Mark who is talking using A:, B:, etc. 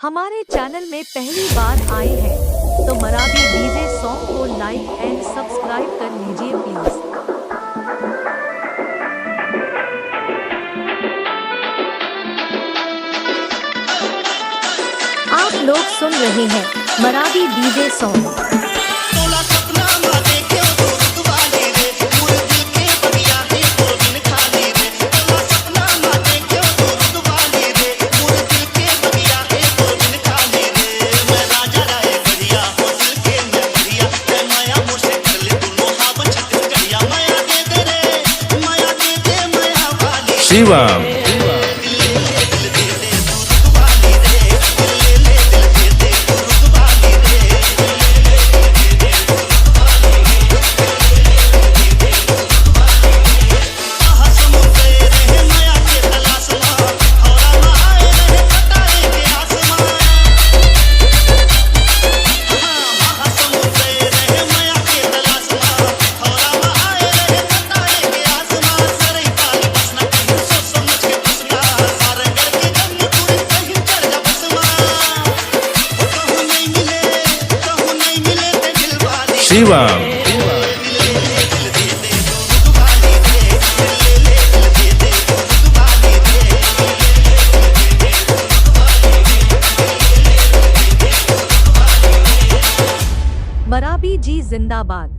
A: हमारे चैनल में पहली बार आए हैं तो मराठी डीजे सॉन्ग को लाइक एंड सब्सक्राइब कर लीजिए प्लीज। आप लोग सुन रहे हैं मराठी डीजे सॉन्ग।
B: शिवम शिवम
A: मराठी जी जिंदाबाद।